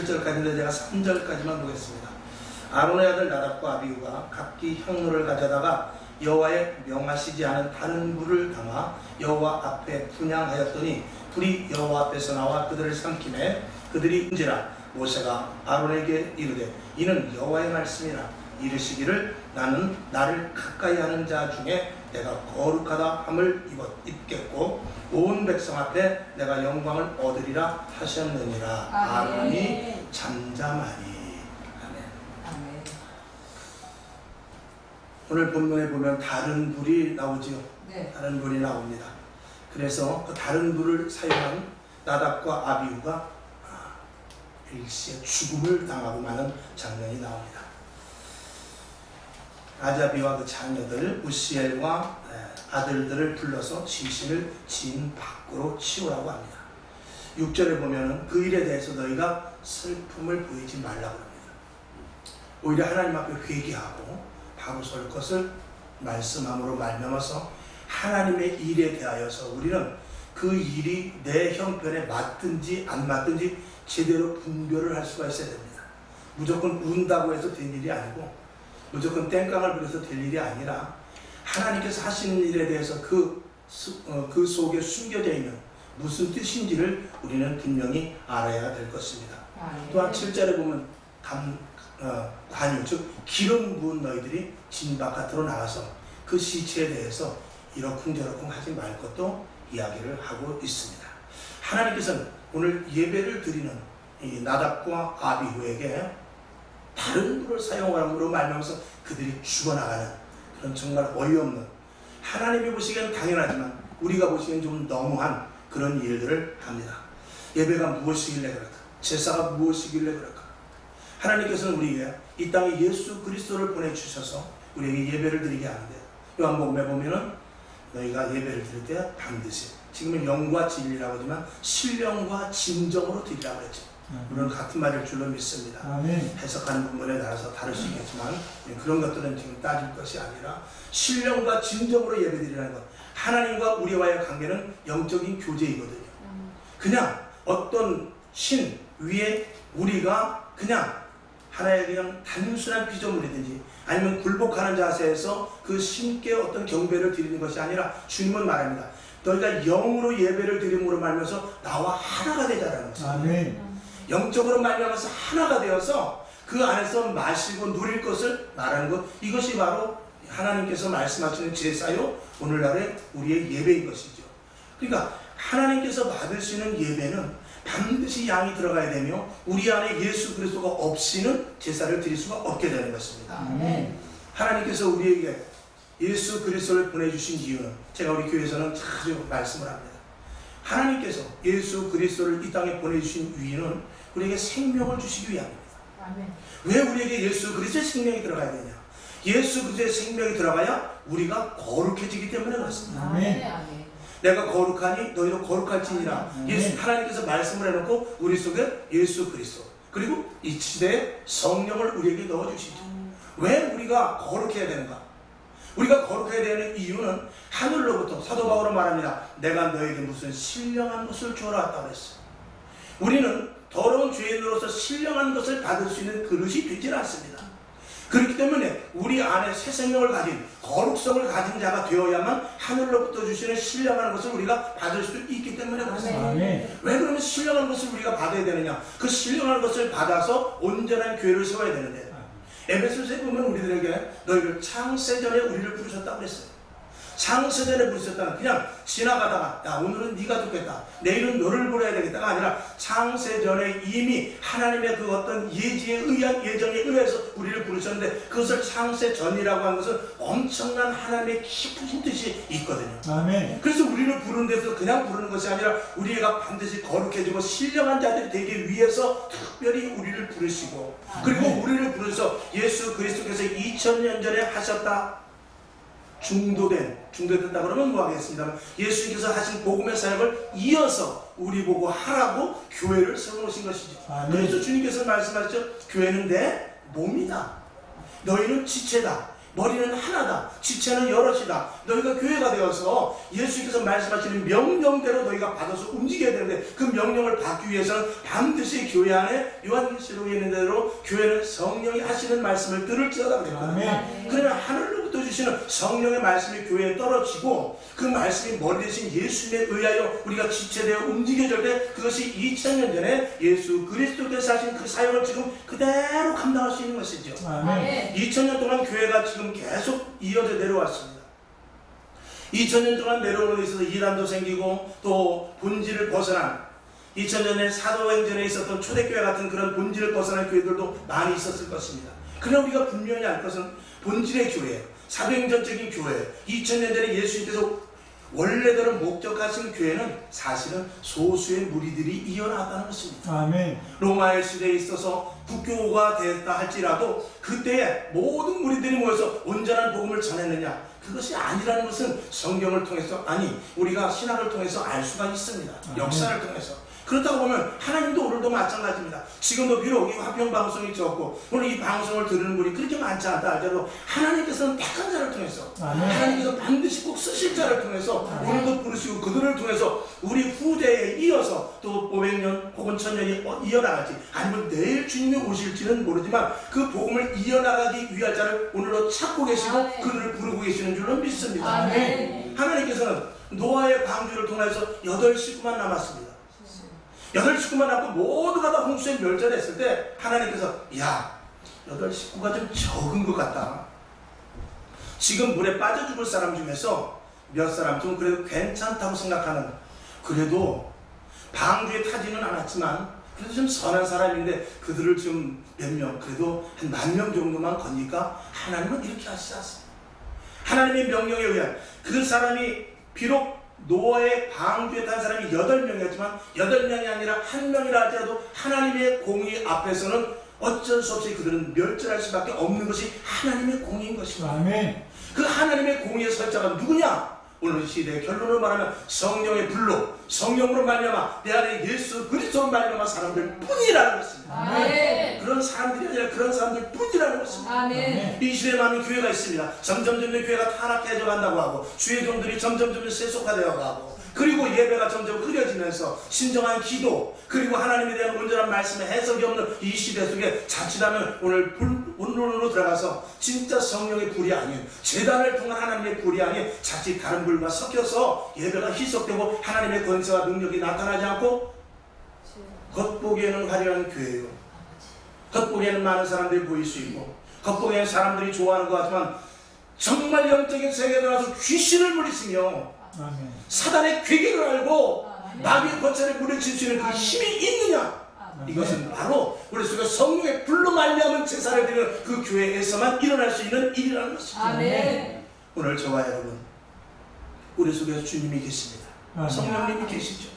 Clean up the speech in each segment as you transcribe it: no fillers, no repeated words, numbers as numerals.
7절까지인데 제가 3절까지만 보겠습니다. 아론의 아들 나답과 아비후가 각기 향로를 가져다가 여호와의 명하시지 않은 다른 불을 담아 여호와 앞에 분향하였더니 불이 여호와 앞에서 나와 그들을 삼키매 그들이 은지라 모세가 아론에게 이르되 이는 여호와의 말씀이라 이르시기를 나는 나를 가까이 하는 자 중에 내가 거룩하다 함을 입겠고 온 백성 앞에 내가 영광을 얻으리라 하셨느니라. 아론이 잠잠하니. 아멘. 오늘 본문에 보면 다른 불이 나오지요. 네. 다른 불이 나옵니다. 그래서 그 다른 불을 사용한 나답과 아비후가 일시에 죽음을 당하고 마는 장면이 나옵니다. 아자비와 그 자녀들 우시엘과 아들들을 불러서 시신을 진 밖으로 치우라고 합니다. 6절에 보면 그 일에 대해서 너희가 슬픔을 보이지 말라고 합니다. 오히려 하나님 앞에 회개하고 바로 설 것을 말씀함으로 말미암아서 하나님의 일에 대하여서 우리는 그 일이 내 형편에 맞든지 안 맞든지 제대로 분별을 할 수가 있어야 됩니다. 무조건 운다고 해서 된 일이 아니고 무조건 땡깡을 부려서 될 일이 아니라 하나님께서 하시는 일에 대해서 그 속에 숨겨져 있는 무슨 뜻인지를 우리는 분명히 알아야 될 것입니다. 또한 7절에 보면 관유 즉 기름 부은 너희들이 진 바깥으로 나가서 그 시체에 대해서 이러쿵저러쿵 하지 말 것도 이야기를 하고 있습니다. 하나님께서는 오늘 예배를 드리는 이 나답과 아비후에게 다른 불을 사용함으로 말미암아서 그들이 죽어나가는 그런 정말 어이없는 하나님이 보시기에는 당연하지만 우리가 보시기에는 좀 너무한 그런 일들을 합니다. 예배가 무엇이길래 그럴까? 제사가 무엇이길래 그럴까? 하나님께서는 우리에게 이 땅에 예수 그리스도를 보내주셔서 우리에게 예배를 드리게 하는데 요한복음에 보면은 너희가 예배를 드릴 때 반드시 지금은 영과 진리라고 하지만 신령과 진정으로 드리라고 했죠. 물론 같은 말일 줄로 믿습니다. 해석하는 부분에 따라서 다를 수 있겠지만 그런 것들은 지금 따질 것이 아니라 신령과 진정으로 예배드리라는 것. 하나님과 우리와의 관계는 영적인 교제이거든요. 그냥 어떤 신 위에 우리가 그냥 하나의 그냥 단순한 피조물이든지 아니면 굴복하는 자세에서 그 신께 어떤 경배를 드리는 것이 아니라 주님은 말합니다. 너희가 영으로 예배를 드림으로 말면서 나와 하나가 되자라는 것입니다. 영적으로 말미암아서 하나가 되어서 그 안에서 마시고 누릴 것을 말하는 것, 이것이 바로 하나님께서 말씀하시는 제사요 오늘날의 우리의 예배인 것이죠. 그러니까 하나님께서 받으시는 예배는 반드시 양이 들어가야 되며 우리 안에 예수 그리스도가 없이는 제사를 드릴 수가 없게 되는 것입니다. 하나님께서 우리에게 예수 그리스도를 보내주신 이유는 제가 우리 교회에서는 자주 말씀을 합니다. 하나님께서 예수 그리스도를 이 땅에 보내주신 이유는 우리에게 생명을 주시기 위함입니다. 왜 우리에게 예수 그리스도의 생명이 들어가야 되냐? 예수 그리스도의 생명이 들어가야 우리가 거룩해지기 때문에 그렇습니다. 내가 거룩하니 너희도 거룩할지니라. 예수 하나님께서 말씀을 해놓고 우리 속에 예수 그리스도 그리고 이 시대에 성령을 우리에게 넣어주시죠. 왜 우리가 거룩해야 되는가? 우리가 거룩해야 되는 이유는 하늘로부터 사도 바울은 말합니다. 내가 너에게 무슨 신령한 것을 주어라 왔다고 그랬어요. 우리는 더러운 죄인으로서 신령한 것을 받을 수 있는 그릇이 되질 않습니다. 그렇기 때문에 우리 안에 새 생명을 가진 거룩성을 가진 자가 되어야만 하늘로부터 주시는 신령한 것을 우리가 받을 수 있기 때문에 그렇습니다. 왜 그러면 신령한 것을 우리가 받아야 되느냐? 그 신령한 것을 받아서 온전한 교회를 세워야 되는데 에베소서에 보면 우리들에게 너희를 창세전에 우리를 부르셨다고 그랬어요. 창세전에 부르셨다는 그냥 지나가다가 야 오늘은 네가 죽겠다 내일은 너를 부려야 되겠다가 아니라 창세전에 이미 하나님의 그 어떤 예지에 의한 예정에 의해서 우리를 부르셨는데 그것을 창세전이라고 하는 것은 엄청난 하나님의 깊으신 뜻이 있거든요. 아멘. 그래서 우리를 부르는 데서 그냥 부르는 것이 아니라 우리가 반드시 거룩해지고 신령한 자들이 되기 위해서 특별히 우리를 부르시고 그리고 우리를 부르셔서 예수 그리스도께서 2000년 전에 하셨다 중도됐다 그러면 뭐 하겠습니까? 예수님께서 하신 복음의 사역을 이어서 우리 보고 하라고 교회를 세워놓으신 것이죠. 그래서 주님께서 말씀하셨죠. 교회는 내 몸이다. 너희는 지체다. 머리는 하나다. 지체는 여럿이다. 너희가 교회가 되어서 예수께서 말씀하시는 명령대로 너희가 받아서 움직여야 되는데 그 명령을 받기 위해서는 반드시 교회 안에 요한계시록에 있는 대로 교회는 성령이 하시는 말씀을 들을지어다 그랬거든요. 그러면 하늘로부터 주시는 성령의 말씀이 교회에 떨어지고 그 말씀이 머리 대신 예수님에 의하여 우리가 지체되어 움직여질 때 그것이 2000년 전에 예수 그리스도께서 하신 그 사역을 지금 그대로 감당할 수 있는 것이죠. 2000년 동안 교회가 지금 계속 이어져 내려왔습니다. 2000년 동안 내려오는 데 있어서 이란도 생기고 또 본질을 벗어난 2000년에 사도행전에 있었던 초대교회 같은 그런 본질을 벗어난 교회들도 많이 있었을 것입니다. 그러나 우리가 분명히 알 것은 본질의 교회, 사도행전적인 교회, 2000년 전에 예수님께서 원래대로 목적하신 교회는 사실은 소수의 무리들이 이어나왔다는 것입니다. 아멘. 로마의 시대에 있어서 국교가 됐다 할지라도 그때에 모든 무리들이 모여서 온전한 복음을 전했느냐? 그것이 아니라는 것은 성경을 통해서, 아니 우리가 신학을 통해서 알 수가 있습니다. 역사를 통해서. 그렇다고 보면 하나님도 오늘도 마찬가지입니다. 지금도 비록 이 화평방송이 적고 오늘 이 방송을 들으는 분이 그렇게 많지 않다 할지라도 하나님께서는 택한 자를 통해서, 하나님께서 반드시 꼭 쓰실 자를 통해서 오늘도 부르시고 그들을 통해서 우리 후대에 이어서 또 500년 혹은 1000년이 이어나갈지, 아니면 내일 주님이 오실지는 모르지만 그 복음을 이어나가기 위할 자를 오늘도 찾고 계시고 그들을 부르고 계시는 줄로 믿습니다. 하나님께서는 노아의 방주를 통해서 8식구만 남았습니다. 8식구만 남고 모두가 다 홍수에 멸절했을 때 하나님께서 야, 8식구가 좀 적은 것 같다. 지금 물에 빠져 죽을 사람 중에서 몇 사람 좀 그래도 괜찮다고 생각하는, 그래도 방주에 타지는 않았지만 그래도 좀 선한 사람인데 그들을 좀 몇 명, 그래도 한 10,000명 정도만 거니까 하나님은 이렇게 하시지 않습니다. 하나님의 명령에 의한 그 사람이 비록 노아의 방주에 탄 사람이 8명이었지만 8명이 아니라 1명이라 할지라도 하나님의 공의 앞에서는 어쩔 수 없이 그들은 멸절할 수밖에 없는 것이 하나님의 공의인 것입니다. 아멘. 그 하나님의 공의의 설자가 누구냐? 오늘 시대의 결론을 말하면 성령의 불로, 성령으로 말미암아 내 안에 예수 그리스도로 말미암아 사람들 뿐이라는 것입니다. 아멘. 그런 사람들이 아니라 그런 사람들 뿐이라는 것입니다. 아멘. 이 시대에 많은 교회가 있습니다. 점점 교회가 타락해져 간다고 하고 주의 종들이 점점 세속화되어 가고, 그리고 예배가 점점 흐려지면서 신정한 기도, 그리고 하나님에 대한 온전한 말씀의 해석이 없는 이 시대 속에 자칫하면 오늘로 들어가서 진짜 성령의 불이 아닌, 제단을 통한 하나님의 불이 아닌 자칫 다른 불과 섞여서 예배가 희석되고 하나님의 권세와 능력이 나타나지 않고 겉보기에는 화려한 교회요, 겉보기에는 많은 사람들이 보일 수 있고 겉보기에는 사람들이 좋아하는 것 같지만 정말 영적인 세계에 들어가서 귀신을 물리치며 아멘. 사단의 괴계를 알고 마귀의 권세를 물리칠 수 있는 그 힘이 있느냐? 이것은 바로 우리 속에 성령의 불로 말미암은 제사를 드리는 그 교회에서만 일어날 수 있는 일이라는 것입니다. 아멘. 오늘 저와 여러분, 우리 속에 주님이 계십니다. 성령님이 계시죠.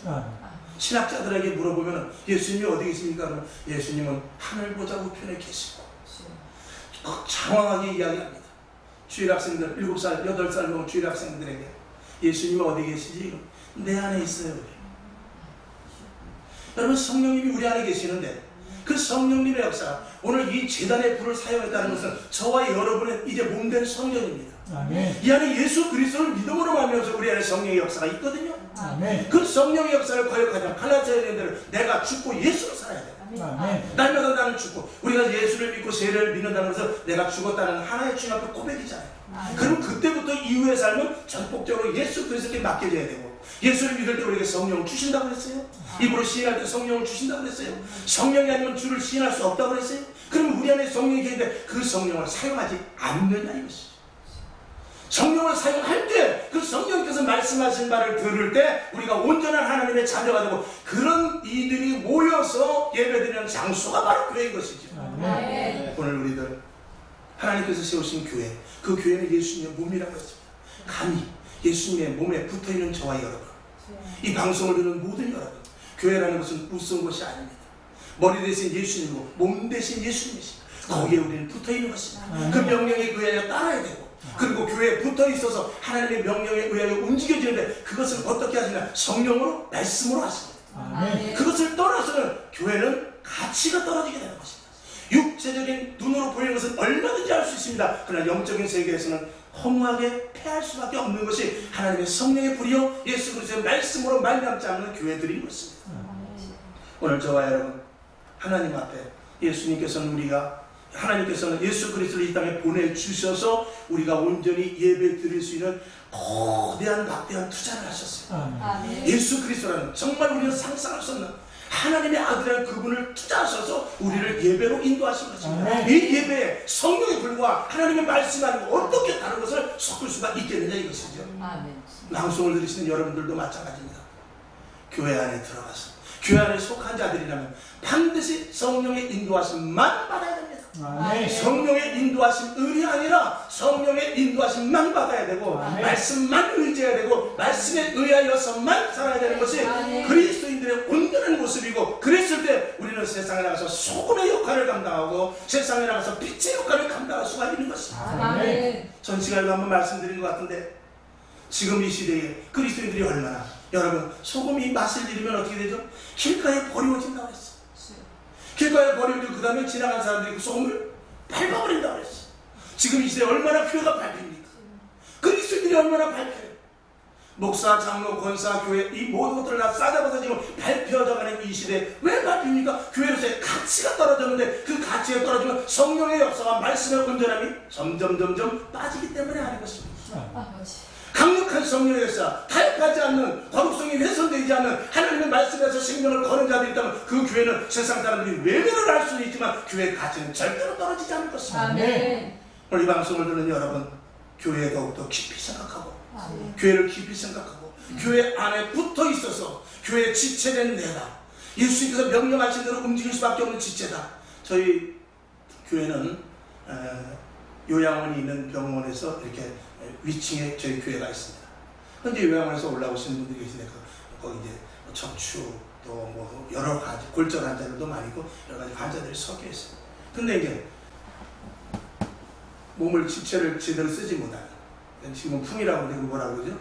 신학자들에게 물어보면 예수님이 어디 계십니까? 그러면 예수님은 하늘 보좌 우편에 계시고, 장황하게 이야기합니다. 주일학생들 7살, 8살 먹은 주일학생들에게 예수님이 어디 계시지? 내 안에 있어요. 여러분, 성령님이 우리 안에 계시는데 그 성령님의 역사, 오늘 이 제단의 불을 사용했다는 것은 저와 여러분은 이제 몸된 성령입니다. 아멘. 이 안에 예수 그리스도를 믿음으로 말미암아서 우리 안에 성령의 역사가 있거든요. 아멘. 그 성령의 역사를 거역하자 갈라디아서에 대로 내가 죽고 예수로 살아야 돼요. 아멘. 날마다 나는 죽고, 우리가 예수를 믿고 세례를 믿는다는 것은 내가 죽었다는 하나의 주님 앞에 고백이잖아요. 그럼 그때부터 이후의 삶은 전폭적으로 예수 그리스도께 맡겨져야 되고, 예수를 믿을 때 우리에게 성령을 주신다고 그랬어요. 입으로 시인할 때 성령을 주신다고 그랬어요. 성령이 아니면 주를 시인할 수 없다고 그랬어요. 그럼 우리 안에 성령이 계신데 그 성령을 사용하지 않느냐 이것이죠. 성령을 사용할 때 그 성령께서 말씀하신 말을 들을 때 우리가 온전한 하나님의 자녀가 되고, 그런 이들이 모여서 예배드리는 장소가 바로 교회인 것이죠. 아멘. 오늘 우리들 하나님께서 세우신 교회, 그 교회는 예수님의 몸이라고 했습니다. 감히 예수님의 몸에 붙어있는 저와 여러분, 이 방송을 듣는 모든 여러분, 교회라는 것은 우스운 것이 아닙니다. 머리 대신 예수님이고 몸 대신 예수님이십니다. 거기에 우리는 붙어있는 것입니다. 그 명령에 의하여 따라야 되고, 그리고 교회에 붙어있어서 하나님의 명령에 의하여 움직여지는데 그것을 어떻게 하시냐? 성령으로, 말씀으로 하십니다. 아멘. 그것을 떠나서는 교회는 가치가 떨어지게 되는 것입니다. 육체적인 눈으로 보이는 것은 얼마든지 할 수 있습니다. 그러나 영적인 세계에서는 허무하게 패할 수밖에 없는 것이 하나님의 성령의 불이요 예수 그리스도의 말씀으로 말미암지 않는 교회들인 것입니다. 오늘 저와 여러분 하나님 앞에 하나님께서는 예수 그리스도를 이 땅에 보내주셔서 우리가 온전히 예배 드릴 수 있는 거대한 막대한 투자를 하셨어요. 예수 그리스도라는 정말 우리는 상상할 수 없는 하나님의 아들이라는 그분을 투자하셔서 우리를 예배로 인도하신 것입니다. 이 예배에 성령의 불과 하나님의 말씀이 아니고 어떻게 다른 것을 섞을 수가 있겠느냐 이것이죠. 방송을 들으시는 여러분들도 마찬가지입니다. 교회 안에 들어가서 교회 안에 속한 자들이라면 반드시 성령의 인도하심만 받아야 됩니다. 성령의 인도하심이 아니라 성령의 인도하심만 받아야 되고 말씀만 의지해야 되고 말씀에 의하여서만 살아야 되는 것이 그리스도인들의 온전한 모습이고, 그랬을 때 우리는 세상에 나가서 소금의 역할을 감당하고 세상에 나가서 빛의 역할을 감당할 수가 있는 것입니다. 전 시간에도 한번 말씀드린 것 같은데 지금 이 시대에 그리스도인들이 얼마나, 여러분 소금이 맛을 잃으면 어떻게 되죠? 길가에 버려진다고 했어. 길가에 버려지고 그 다음에 지나간 사람들이 그 소금을 밟아버린다고 했어. 지금 이 시대에 얼마나 교회가 밟힙니까? 그리스도인들이 얼마나 밟혀요. 목사, 장로, 권사, 교회 이 모든 것들을 다 싸잡아서 지금 밟혀져가는 이 시대에 왜 밟힙니까? 교회로서의 가치가 떨어졌는데 그 가치가 떨어지면 성령의 역사와 말씀의 온전함이 점점 빠지기 때문에 하는 것입니다. 강력한 성령의 역사, 타협하지 않는, 거룩성이 훼손되지 않는 하나님의 말씀에서 생명을 거는 자들이 있다면 그 교회는 세상 사람들이 외면을 할 수는 있지만 교회의 가치는 절대로 떨어지지 않을 것입니다. 오늘 이 방송을 듣는 여러분, 교회에 더욱더 깊이 생각하고 교회를 깊이 생각하고 교회 안에 붙어 있어서 교회의 지체된 내가 예수님께서 명령하신 대로 움직일 수밖에 없는 지체다. 저희 교회는 요양원이 있는 병원에서 이렇게 위층에 저희 교회가 있습니다. 현재 요양원에서 올라오시는 분들이 계시는데 거기 이제 척추 또 뭐 여러 가지 골절 환자들도 많이 있고 여러 가지 환자들이 섞여 있어요. 근데 이제 몸을 지체를 제대로 쓰지 못하는, 지금 풍이라고 그러고 뭐라고 그러죠?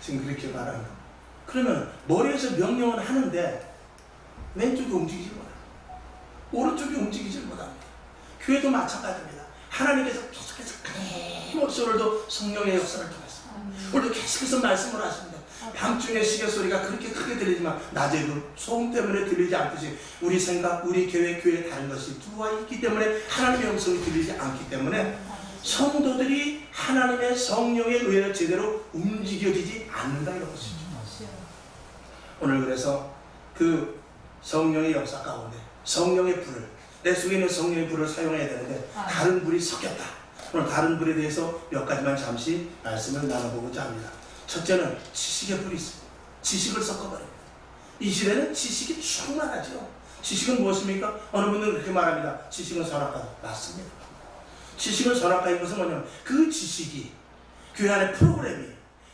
지금 그렇게 말하는 거. 그러면 머리에서 명령을 하는데 왼쪽이 움직이지 못합니다. 오른쪽이 움직이지 못합니다. 교회도 마찬가지입니다. 하나님께서 계속해서 끊임없이 오늘도 성령의 역사를 통해서 오늘도 계속해서 말씀을 하십니다. 밤중에 시계 소리가 그렇게 크게 들리지만 낮에도 소음 때문에 들리지 않듯이 우리 생각, 우리 교회에 다른 것이 들어와 있기 때문에 하나님의 음성이 들리지 않기 때문에 성도들이 하나님의 성령에 의해 제대로 움직여지지 않는다 이런 것이죠. 오늘 그래서 그 성령의 역사 가운데 성령의 불을, 내 속에 있는 성령의 불을 사용해야 되는데 다른 불이 섞였다. 오늘 다른 불에 대해서 몇 가지만 잠시 말씀을 나눠보고자 합니다. 첫째는 지식의 불이 있습니다. 지식을 섞어버립니다. 이 시대는 지식이 충만하죠. 지식은 무엇입니까? 어느 분들은 그렇게 말합니다. 지식은 선악과다. 맞습니다. 지식은 선악과인 것은 뭐냐면 그 지식이 교회 안의 프로그램이,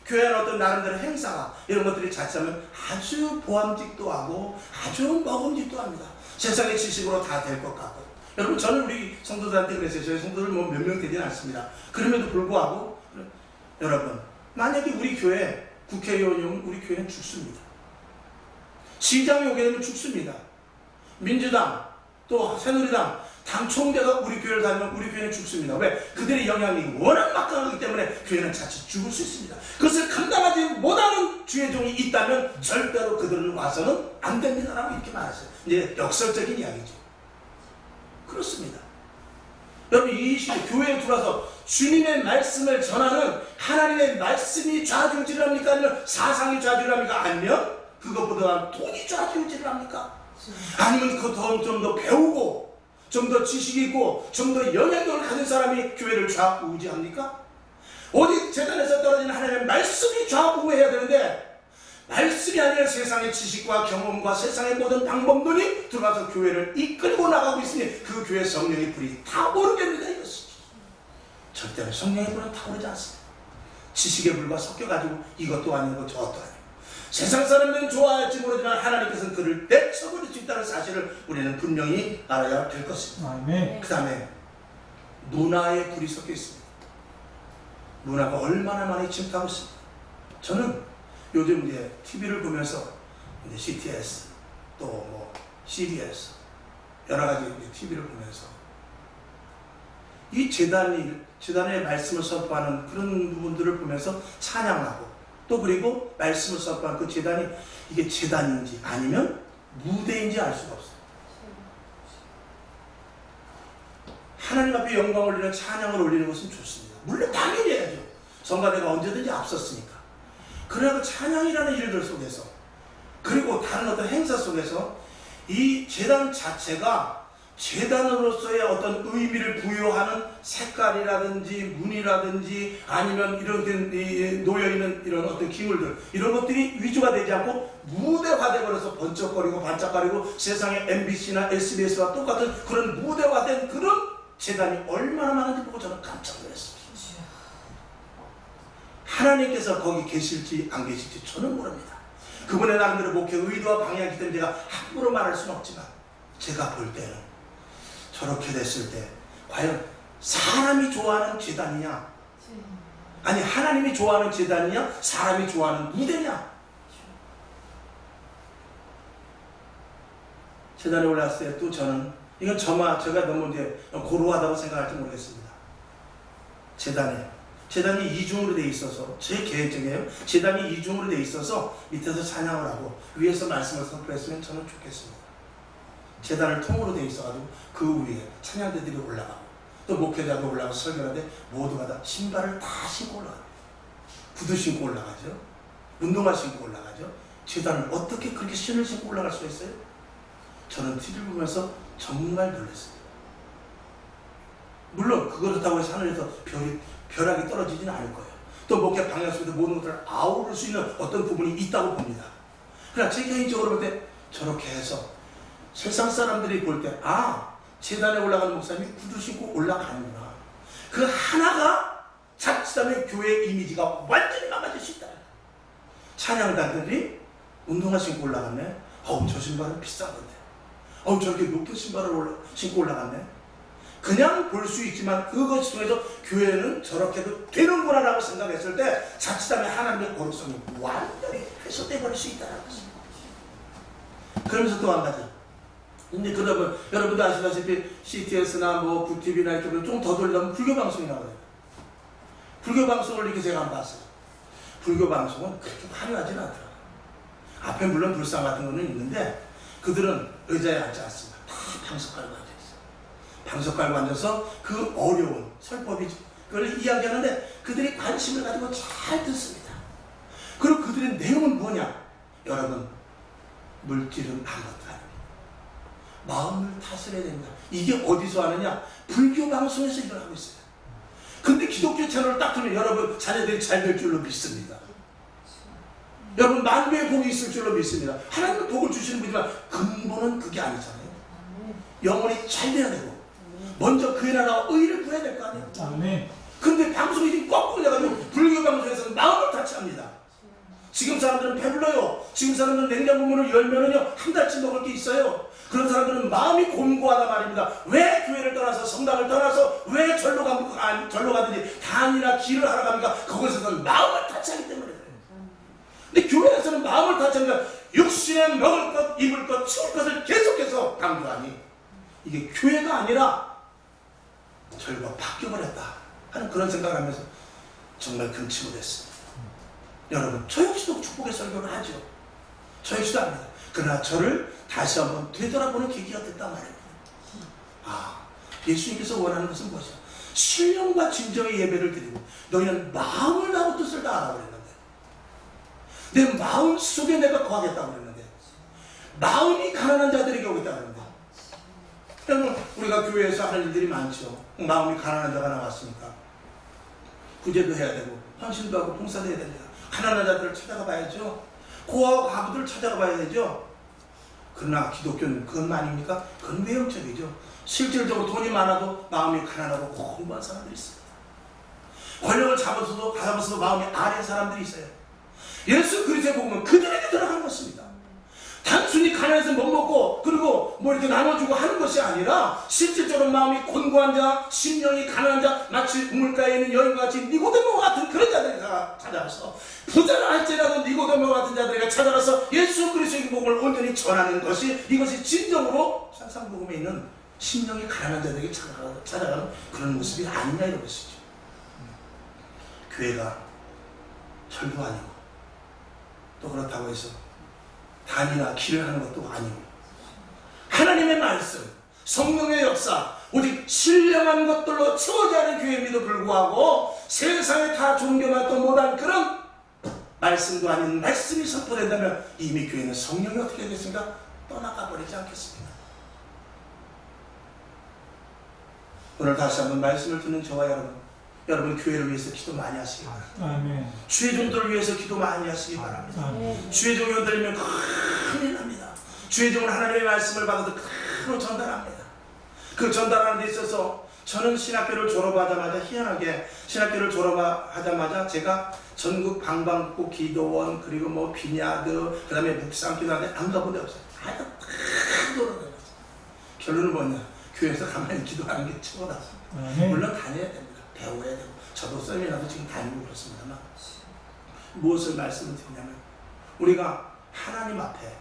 교회 안의 어떤 나름대로 행사가 이런 것들이 자칫하면 아주 보암직도 하고 아주 먹음직도 합니다. 세상의 지식으로 다 될 것 같고. 여러분 저는 우리 성도들한테 그랬어요. 저희 성도들 뭐 몇 명 되지는 않습니다. 그럼에도 불구하고 여러분, 만약에 우리 교회 국회의원이 오면 우리 교회는 죽습니다. 시장이 오게 되면 죽습니다. 민주당 또 새누리당 당 총대가 우리 교회를 다니면 우리 교회는 죽습니다. 왜? 그들의 영향이 워낙 막강하기 때문에 교회는 자칫 죽을 수 있습니다. 그것을 감당하지 못하는 주의 종이 있다면 절대로 그들은 와서는 안 됩니다라고 이렇게 말하세요. 이제 역설적인 이야기죠. 그렇습니다. 여러분 이 시대 교회에 들어와서 주님의 말씀을 전하는 하나님의 말씀이 좌지우지를 합니까? 아니면 사상이 좌지우지를 합니까? 아니면 그것보다 돈이 좌지우지를 합니까? 아니면 그 좀 더 배우고 좀 더 지식이 있고 좀 더 영향력을 가진 사람이 교회를 좌우지합니까? 어디 재단에서 떨어진 하나님의 말씀이 좌우해야 되는데 말씀이 아니라 세상의 지식과 경험과 세상의 모든 방법론이 들어가서 교회를 이끌고 나가고 있으니 그 교회 성령의 불이 타오르겠느냐 이것이죠. 절대로 성령의 불은 타오르지 않습니다. 지식의 불과 섞여가지고 이것도 아니고 저것도 아니고 세상 사람들은 좋아할지 모르지만 하나님께서는 그를 내쳐버릴 수 있다는 사실을 우리는 분명히 알아야 될 것입니다. 그 다음에 문화의 불이 섞여 있습니다. 문화가 얼마나 많이 침투하고 있습니다. 저는 요즘 이제 TV를 보면서 이제 CTS 또 뭐 CBS 여러 가지 TV를 보면서 이 제단의 말씀을 선포하는 그런 부분들을 보면서 찬양하고, 또 그리고 말씀을 선포하는 그 제단이 이게 제단인지 아니면 무대인지 알 수가 없어요. 하나님 앞에 영광을 올리는 찬양을 올리는 것은 좋습니다. 물론 당연히 해야죠. 성가대가 언제든지 앞섰으니까. 그러나 그 찬양이라는 일들 속에서, 그리고 다른 어떤 행사 속에서 이 제단 자체가 제단으로서의 어떤 의미를 부여하는 색깔이라든지 문이라든지 아니면 이렇게 놓여있는 이런 어떤 기물들, 이런 것들이 위주가 되지 않고 무대화되어 버려서 번쩍거리고 반짝거리고 세상의 MBC나 SBS와 똑같은 그런 무대화된 그런 제단이 얼마나 많은지 보고 저는 깜짝 놀랐습니다. 하나님께서 거기 계실지 안 계실지 저는 모릅니다. 그분의 나름대로 목회 의도와 방향이기 때문에 제가 함부로 말할 수는 없지만, 제가 볼 때는 저렇게 됐을 때 과연 사람이 좋아하는 제단이냐, 아니 하나님이 좋아하는 제단이냐, 사람이 좋아하는 무대냐. 제단에 올랐을 때 또 저는, 이건 제가 너무 이제 고루하다고 생각할지 모르겠습니다. 제단이 이중으로 되어 있어서, 제 계획적이에요. 제단이 이중으로 되어 있어서 밑에서 찬양을 하고 위에서 말씀을 선포했으면 저는 좋겠습니다. 제단을 통으로 되어 있어가지고 그 위에 찬양대들이 올라가고, 또 목회자도 올라가서 설교하는데 모두가 다 신발을 다 신고 올라가요. 구두 신고 올라가죠. 운동화 신고 올라가죠. 제단을 어떻게 그렇게 신을 신고 올라갈 수 있어요? 저는 TV를 보면서 정말 놀랐어요. 물론 그렇다고 해서 하늘에서 벼락이 떨어지지는 않을 거예요. 또 목회 방향 속에서 모든 것들을 아우를 수 있는 어떤 부분이 있다고 봅니다. 그러나 제 개인적으로 볼 때 저렇게 해서 세상 사람들이 볼 때, 제단에 올라가는 목사님이 구두 신고 올라가는구나. 그 하나가 자칫하면 교회의 이미지가 완전히 망가질 수 있다. 찬양단들이 운동화 신고 올라갔네. 저 신발은 비싼 건데. 저렇게 높은 신발을 신고 올라갔네. 그냥 볼 수 있지만 그것 중에서 교회는 저렇게도 되는구나 라고 생각했을 때 자칫하면 하나님의 거룩성이 완전히 훼손되어 버릴 수 있다는 것입니다. 그러면서 또 한 가지. 근데 그러면 여러분도 아시다시피 CTS나 뭐 구TV나 이렇게 보면 좀 더 돌리면 불교 방송이 나와요. 불교 방송을 이렇게 제가 한번 봤어요. 불교 방송은 그렇게 화려하지는 않더라고요. 앞에 물론 불상 같은 거는 있는데 그들은 의자에 앉지 않습니다. 다 방석 깔고 앉아있어요. 방석 깔고 앉아서 그 어려운 설법이 그걸 이야기하는데 그들이 관심을 가지고 잘 듣습니다. 그리고 그들의 내용은 뭐냐? 여러분, 물질은 아무것도 아닙니다. 마음을 다스려야 됩니다. 이게 어디서 하느냐? 불교 방송에서 이걸 하고 있어요. 근데 기독교 채널을 딱 들으면 여러분 자녀들이 잘 될 줄로 믿습니다. 여러분 만배의 복이 있을 줄로 믿습니다. 하나님은 복을 주시는 분이지만 근본은 그게 아니잖아요. 영혼이 잘 돼야 되고 먼저 그의 나라와 의를 구해야 될 거 아니에요. 아멘. 근데 방송이 지금 거꾸로 돼가지고 불교 방송에서는 마음을 다치합니다. 지금 사람들은 배불러요. 지금 사람들은 냉장고 문을 열면은요 한 달치 먹을 게 있어요. 그런 사람들은 마음이 곤고하다 말입니다. 왜 교회를 떠나서 성당을 떠나서 왜 절로 가든지 단이나 길을 하러 갑니까? 그곳에서는 마음을 다치하기 때문에 그래요. 근데 교회에서는 마음을 다치니까 육신에 먹을 것, 입을 것, 치울 것을 계속해서 강조하니 이게 교회가 아니라 절과 바뀌어버렸다 하는 그런 생각을 하면서 정말 금침을 했습니다. 여러분, 저 역시도 축복의 설교를 하죠. 저 역시도 합니다. 그러나 저를 다시 한번 되돌아보는 계기가 됐단 말입니다. 예수님께서 원하는 것은 무엇이야? 신령과 진정의 예배를 드리고 너희는 마음을 다하고 뜻을 다하라고 그랬는데 내 마음 속에 내가 거하겠다고 그랬는데 마음이 가난한 자들에게 오겠다고 그랬는데 여러분, 우리가 교회에서 하는 일들이 많죠. 마음이 가난한 자가 나왔으니까 구제도 해야 되고 헌신도 하고 봉사도 해야 됩니다. 가난한 자들을 찾아가 봐야죠. 고아와 가부들을 찾아가 봐야 되죠. 그러나 기독교는 그건 아닙니까? 그건 외형적이죠. 실질적으로 돈이 많아도 마음이 가난하고 공부한 사람들이 있습니다. 권력을 잡아서도 마음이 아래인 사람들이 있어요. 예수 그리스도의 복음은 그들에게 들어간 것입니다. 단순히 가난해서 못 먹고 그리고 뭐 이렇게 나눠주고 하는 것이 아니라 실질적으로 마음이 곤고한 자, 심령이 가난한 자, 마치 우물가에 있는 여인과 같이 니고데모와 같은 그런 자들이 찾아와서 부자를 할지라도 니고데모와 같은 자들이 찾아와서 예수 그리스도의 복음을 온전히 전하는 것이 이것이 진정으로 산상복음에 있는 심령이 가난한 자들에게 찾아가는 그런 모습이 아니냐 이런 것이죠. 교회가 절도 아니고 또 그렇다고 해서 단이나 길을 하는 것도 아니고 하나님의 말씀, 성령의 역사, 오직 신령한 것들로 채워져 하는 교회임에도 불구하고 세상에 다 존경하도 못한 그런 말씀도 아닌 말씀이 선포된다면 이미 교회는 성령이 어떻게 되겠습니까? 떠나가 버리지 않겠습니다. 오늘 다시 한번 말씀을 듣는 저와 여러분 교회를 위해서 기도 많이 하시기 바랍니다. 아멘. 주의 종들을 위해서 기도 많이 하시기 바랍니다. 아멘. 주의 종이 들리면 큰일 납니다. 주의 종은 하나님의 말씀을 받아도 그대로 전달합니다. 그 전달하는 데 있어서 저는 신학교를 졸업하자마자 희한하게 신학교를 졸업하자마자 제가 전국 방방곡곡 기도원 그리고 뭐 비냐드 그 다음에 묵상 기도하는데 안 가본 데 없어요. 다 돌아다녔어요. 결론은 뭐냐? 교회에서 가만히 기도하는 게 최고다. 물론 다녀야 됩니다. 배워야 되고 저도 세미나도 지금 다니고 그렇습니다만 무엇을 말씀을 드리냐면 우리가 하나님 앞에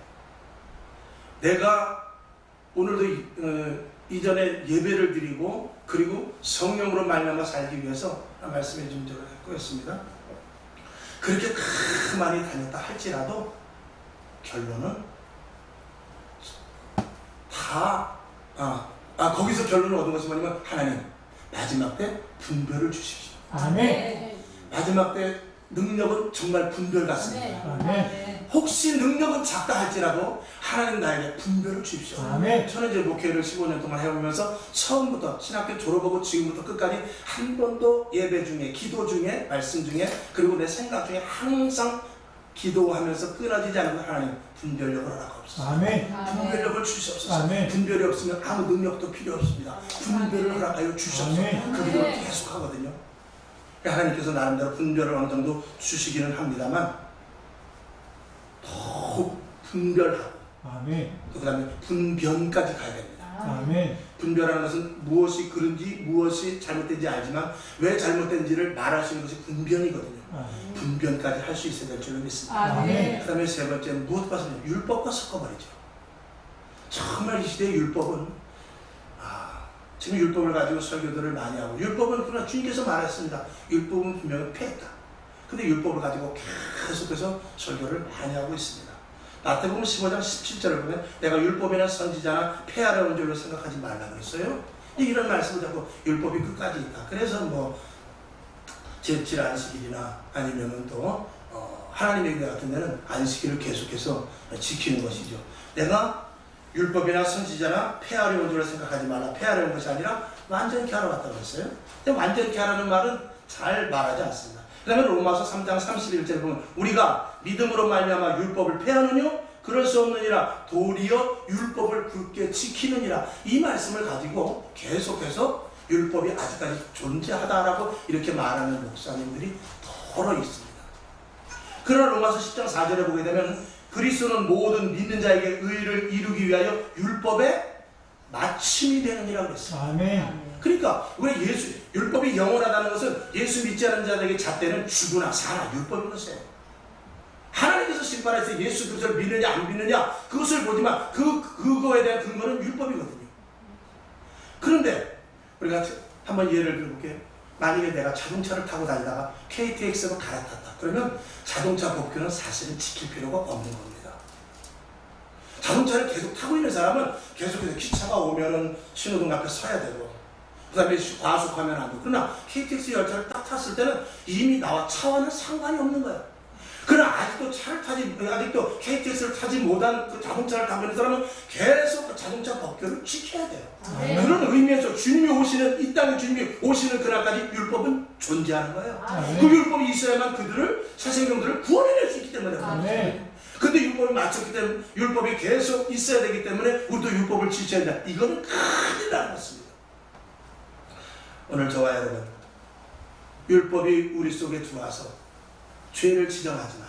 내가 오늘도 이전에 예배를 드리고 그리고 성령으로 말미암아 살기 위해서 말씀해 준 적을 갖고 있습니다. 그렇게 많이 다녔다 할지라도 결론은 거기서 결론을 얻은 것이 뭐냐면 하나님 마지막 때 분별을 주십시오. 아멘. 마지막 때 능력은 정말 분별 같습니다. 아멘. 혹시 능력은 작다 할지라도 하나님 나에게 분별을 주십시오. 아멘. 저는 이제 목회를 15년 동안 해오면서 처음부터 신학교 졸업하고 지금부터 끝까지 한 번도 예배 중에 기도 중에 말씀 중에 그리고 내 생각 중에 항상 기도하면서 끊어지지 않는 하나님 분별력을 허락하옵소서. 아멘. 분별력을 주시옵소서. 아멘. 분별이 없으면 아무 능력도 필요 없습니다. 분별을 허락하여 주시옵소서. 아멘. 그 기도를 계속 하거든요. 하나님께서 나름대로 분별을 어느 정도 주시기는 합니다만 더욱 분별하고 아멘. 그 다음에 분변까지 가야 됩니다. 아멘. 분별하는 것은 무엇이 그른지 무엇이 잘못된지 알지만 왜 잘못된지를 말할 수 있는 것이 분변이거든요. 아멘. 분변까지 할 수 있어야 될 줄로 믿습니다. 아멘. 그 다음에 세 번째 무엇과 섞냐? 율법과 섞어버리죠. 정말 이 시대의 율법은 지금 율법을 가지고 설교들을 많이 하고 율법은 그러나 주님께서 말했습니다. 율법은 분명히 폐했다. 근데 율법을 가지고 계속해서 설교를 많이 하고 있습니다. 마태복음 15장 17절을 보면 내가 율법이나 선지자나 폐하려는 줄로 생각하지 말라 그랬어요. 이런 말씀을 자꾸 율법이 끝까지 있다. 그래서 뭐 제칠 안식일이나 아니면은 또 하나님의 교회 같은 데는 안식일을 계속해서 지키는 것이죠. 내가 율법이나 선지자나 폐하려는 줄로 생각하지 말라. 폐하려는 것이 아니라 완전히 하러 갔다고 했어요. 근데 완전히 하라는 말은 잘 말하지 않습니다. 그 다음에 로마서 3장 31절에 보면 우리가 믿음으로 말미암아 율법을 폐하느뇨? 그럴 수 없느니라. 도리어 율법을 굳게 지키느니라. 이 말씀을 가지고 계속해서 율법이 아직까지 존재하다라고 이렇게 말하는 목사님들이 더러 있습니다. 그러나 로마서 10장 4절에 보게 되면 그리스도는 모든 믿는 자에게 의를 이루기 위하여 율법의 마침이 되느니라고 그랬어요. 아멘. 그러니까 왜 율법이 영원하다는 것은 예수 믿지 않는 자들에게 잣대는 죽으나 사나 율법인 것이에요. 하나님께서 심판해서 예수 그리스도를 믿느냐 안 믿느냐 그것을 보지만 그거에 대한 근거는 율법이거든요. 그런데 우리가 한번 예를 들어볼게요. 만약에 내가 자동차를 타고 다니다가 KTX로 갈아탔다. 그러면 자동차 법규는 사실은 지킬 필요가 없는 겁니다. 자동차를 계속 타고 있는 사람은 계속해서 기차가 오면은 신호등 앞에 서야 되고 그 다음에 과속하면 안 되고 그러나 KTX 열차를 딱 탔을 때는 이미 나와 차와는 상관이 없는 거야. 그러나 아직도 KTX를 타지 못한 그 자동차를 타고 있는 사람은 계속 그 자동차 법규를 지켜야 돼요. 네. 그런 의미에서 주님이 오시는 이 땅에 주님이 오시는 그날까지 율법은 존재하는 거예요. 네. 그 율법이 있어야만 그들을 새생명들을 구원해낼 수 있기 때문에 네. 근데 율법이 맞췄기 때문에 율법이 계속 있어야 되기 때문에 우리도 율법을 지켜야 된다. 이거는 큰일 나는 것입니다. 오늘 저와 여러분 율법이 우리 속에 들어와서 죄를 지정하지만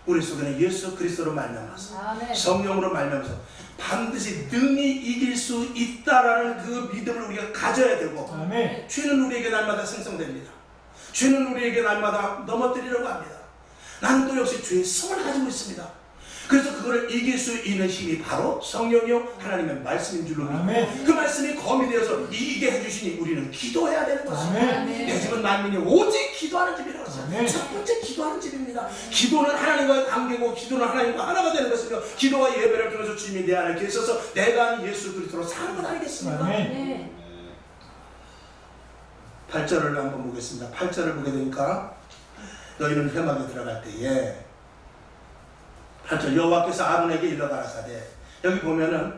우리 속에는 예수 그리스도로 말미암아서 성령으로 말미암아서 반드시 능히 이길 수 있다라는 그 믿음을 우리가 가져야 되고 아멘. 죄는 우리에게 날마다 생성됩니다. 죄는 우리에게 날마다 넘어뜨리려고 합니다. 나는 또 역시 죄의 성을 가지고 있습니다. 그래서 그거를 이길 수 있는 힘이 바로 성령이요 하나님의 말씀인 줄로 믿고 아멘. 그 말씀이 검이 되어서 이기게 해주시니 우리는 기도해야 되는 것입니다. 아멘. 내 집은 만민이 오직 기도하는 집이라고 했어요. 아멘. 첫 번째 기도하는 집입니다. 기도는 하나님과의 관계고 기도는 하나님과 하나가 되는 것이며 기도와 예배를 통해서 주님이 내 안에 계셔서 내가 아닌 예수 그리스도로 사는 것 아니겠습니까? 아멘. 8절을 한번 보겠습니다. 8절을 보게 되니까 너희는 회막에 들어갈 때에 8절 여호와께서 아론에게 일러 가라사대 여기 보면은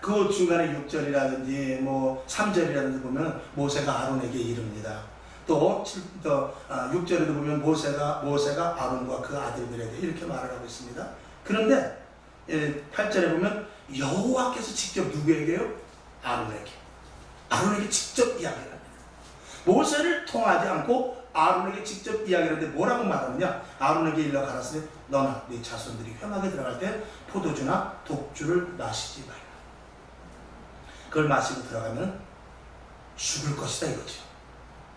그 중간에 6절이라든지 뭐 3절이라든지 보면 모세가 아론에게 이릅니다. 또 6절에도 보면 모세가 아론과 그 아들들에게 이렇게 말을 하고 있습니다. 그런데 8절에 보면 여호와께서 직접 누구에게요? 아론에게 직접 이야기를 합니다. 모세를 통하지 않고 아론에게 직접 이야기를 하는데 뭐라고 말하느냐? 아론에게 일러 가라사대 너나 네 자손들이 회막에 들어갈 때 포도주나 독주를 마시지 말라. 그걸 마시고 들어가면 죽을 것이다 이거죠.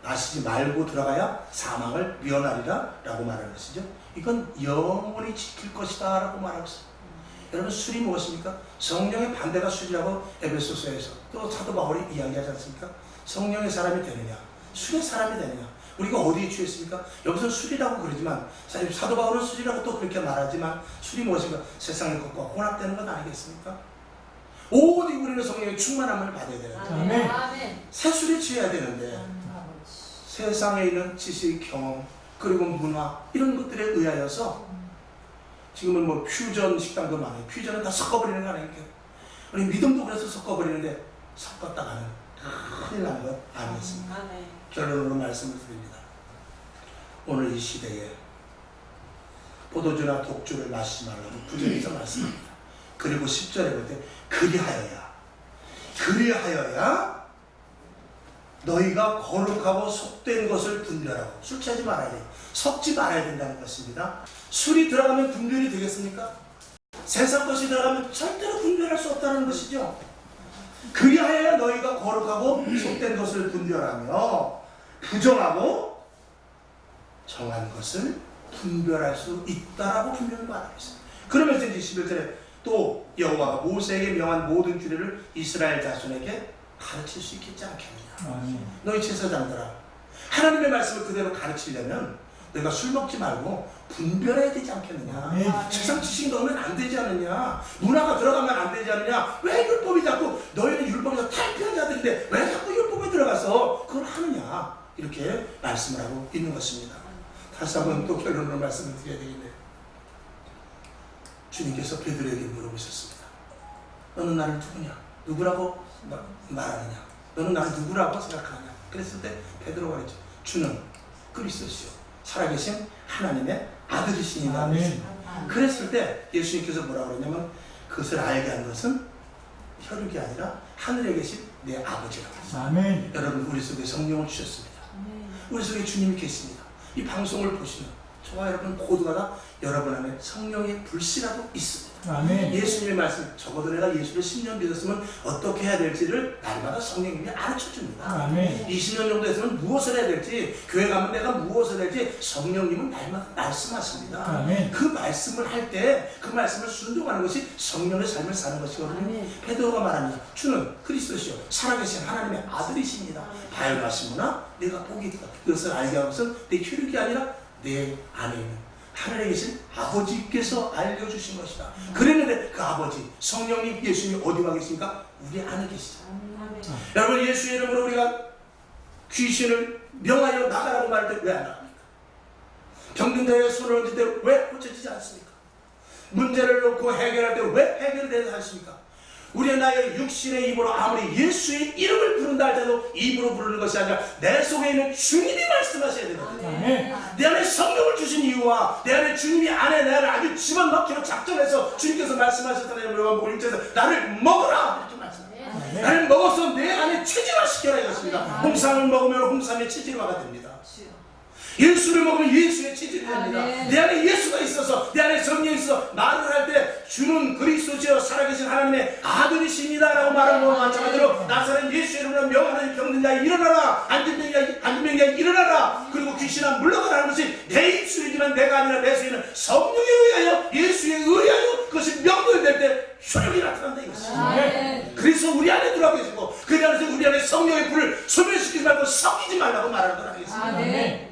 마시지 말고 들어가야 사망을 면하리라 라고 말하는 것이죠. 이건 영원히 지킬 것이다 라고 말하고 있어요. 여러분 술이 무엇입니까? 성령의 반대가 술이라고 에베소서에서 또 사도 바울이 이야기하지 않습니까? 성령의 사람이 되느냐 술의 사람이 되느냐 우리가 어디에 취했습니까? 여기서 술이라고 그러지만 사도 바울은 술이라고 또 그렇게 말하지만 술이 무엇인가? 세상의 것과 혼합되는 것 아니겠습니까? 오직 우리는 성령의 충만함을 받아야 되는데 아멘. 새 술에 취해야 되는데 세상에 있는 지식, 경험 그리고 문화 이런 것들에 의하여서 지금은 뭐 퓨전 식당도 많아요. 퓨전은 다 섞어버리는 거 아닙니까? 우리 믿음도 그래서 섞어버리는데 섞었다가는 큰일 나는 것 아니겠습니까? 결론으로 말씀을 드립니다. 오늘 이 시대에 포도주나 독주를 마시지 말라고 9절에서 말씀합니다. 그리고 10절에 볼 때 그리하여야 너희가 거룩하고 속된 것을 분별하고 술 취하지 말아야 돼요. 섞지 말아야 된다는 것입니다. 술이 들어가면 분별이 되겠습니까? 세상 것이 들어가면 절대로 분별할 수 없다는 것이죠. 그리하여야 너희가 거룩하고 속된 것을 분별하며 부정하고 정한 것을 분별할 수 있다라고 분명히 말하고 있습니다. 그러면서 이제 11절에 또 여호와가 모세에게 명한 모든 규례를 이스라엘 자손에게 가르칠 수 있겠지 않겠느냐. 너희 제사장들아 하나님의 말씀을 그대로 가르치려면 너희가 술 먹지 말고 분별해야 되지 않겠느냐. 세상 지식 넣으면 안 되지 않느냐. 문화가 들어가면 안 되지 않느냐. 왜 율법이 자꾸 너희는 율법에서 탈피한 자들인데 왜 자꾸 율법에 들어가서 그걸 하느냐. 이렇게 말씀을 하고 있는 것입니다. 다시 한번 또 결론으로 말씀을 드려야 되겠네요. 주님께서 베드로에게 물어보셨습니다. 너는 나를 누구냐? 누구라고 말하느냐? 너는 나를 누구라고 생각하느냐? 그랬을 때 베드로가 했죠. 주는 그리스도시요 살아계신 하나님의 아들이시니라. 그랬을 때 예수님께서 뭐라고 그러냐면 그것을 알게 한 것은 혈육이 아니라 하늘에 계신 내 아버지라고 했어요. 아멘. 여러분 우리 속에 성령을 주셨습니다. 우리 속에 주님이 계십니다. 이 방송을 보시면 저와 여러분 모두가 다 여러분 안에 성령의 불씨라도 있습니다. 아멘. 예수님의 말씀 적어도 내가 예수를 10년 믿었으면 어떻게 해야 될지를 날마다 성령님이 가르쳐줍니다. 아멘. 20년 정도 했으면 무엇을 해야 될지 교회 가면 내가 무엇을 해야 될지 성령님은 날마다 말씀하십니다. 아멘. 그 말씀을 할 때 그 말씀을 순종하는 것이 성령의 삶을 사는 것이거든요. 베드로가 말합니다. 주는 그리스도시요 살아계신 하나님의 아들이십니다. 바요나시구나 내가 복이 있다. 그것을 알게 하는 것은 내 혈육이 아니라 내 안에 있는 하늘에 계신 아버지께서 알려주신 것이다. 그랬는데 그 아버지 성령님 예수님이 어디와 계십니까? 우리 안에 계시죠. 여러분 예수의 이름으로 우리가 귀신을 명하여 나가라고 말할 때 왜 안 나갑니까? 병든자의 손을 얹을 때 왜 고쳐지지 않습니까? 문제를 놓고 해결할 때 왜 해결되지 않습니까? 우리의 나의 육신의 입으로 아무리 예수의 이름을 부른다 할때도 입으로 부르는 것이 아니라 내 속에 있는 주님이 말씀하셔야 되거든요. 내 안에 성령을 주신 이유와 내 안에 주님이 안에 나를 아주 집어넣기로 작정해서 주님께서 말씀하셨다는 요한복음 1절에서 나를 먹어라 이렇게 말씀합니다. 나를 먹어서 내 안에 체질화시켜라 이것입니다. 홍삼을 먹으면 홍삼의 체질화가 됩니다. 예수를 먹으면 예수의 체질이 됩니다. 내 안에 예수가 있어서 내 안에 성령이 있어서 말을 할 때 주는 그리스도시여 살아계신 하나님의 아들이십니다 라고 말하는 것과 마찬가지로 나사렛 예수의 이름으로 명하는 병든 자야 일어나라 안진병 자야 일어나라 그리고 귀신아 물러가라 하는 것이 내 입술이지만 내가 아니라 내 속에는 성령에 의하여 예수에 의하여 섞이지 말라고 말하는 걸 알겠습니다. 아멘.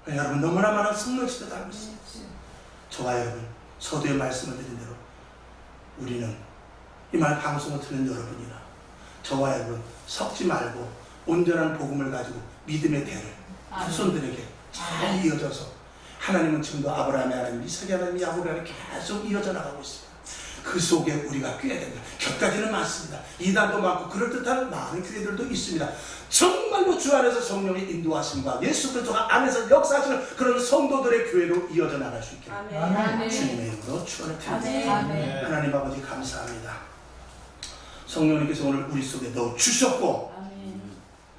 여러분 너무나 많은 성령시대도 알고 있습니다. 저와 여러분 서두에 말씀을 드린 대로 우리는 이 말 방송을 듣는 여러분이나 저와 여러분 섞지 말고 온전한 복음을 가지고 믿음의 대를 후손들에게 잘 이어져서 하나님은 지금도 아브라함의 하나님, 이삭의 하나님, 야곱의 하나님 계속 이어져 나가고 있습니다. 그 속에 우리가 껴야 됩니다. 곁가지는 많습니다. 이단도 많고 그럴듯한 많은 교회들도 있습니다. 정말로 주 안에서 성령의 인도하심과 예수 그리스도가 안에서 역사하시는 그런 성도들의 교회로 이어져 나갈 수 있게 아멘. 주님의 이름으로 축원을 드립니다. 아멘. 하나님 아버지 감사합니다. 성령님께서 오늘 우리 속에 넣어 주셨고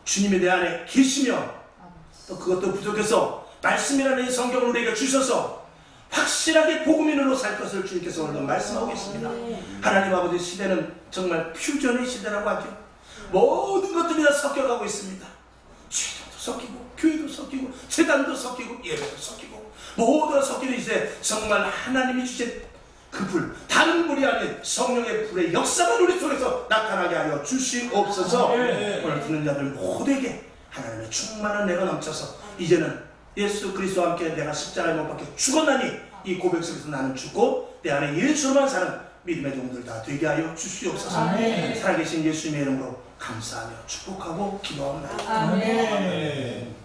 주님에 대한 안에 계시며 또 그것도 부족해서 말씀이라는 이 성경을 우리에게 주셔서 확실하게 복음인으로 살 것을 주님께서 오늘 말씀하고 계십니다. 하나님 아버지 시대는 정말 퓨전의 시대라고 하죠. 모든 것들이 다 섞여가고 있습니다. 죄도 섞이고 교회도 섞이고 재단도 섞이고 예배도 섞이고 모두가 섞이는 이 시대 정말 하나님이 주신 그 불, 다른 불이 아닌 성령의 불의 역사만 우리 속에서 나타나게 하여 주시옵소서. 오늘 듣는 자들 모두에게 하나님의 충만한 내가 넘쳐서 이제는 예수 그리스도와 함께 내가 십자가에 못 박혀 죽었나니 이 고백 속에서 나는 죽고 내 안에 예수로만 사는 믿음의 종들 다 되게 하여 주시옵소서. 아멘. 살아계신 예수님의 이름으로 감사하며 축복하고 기도합니다. 아멘.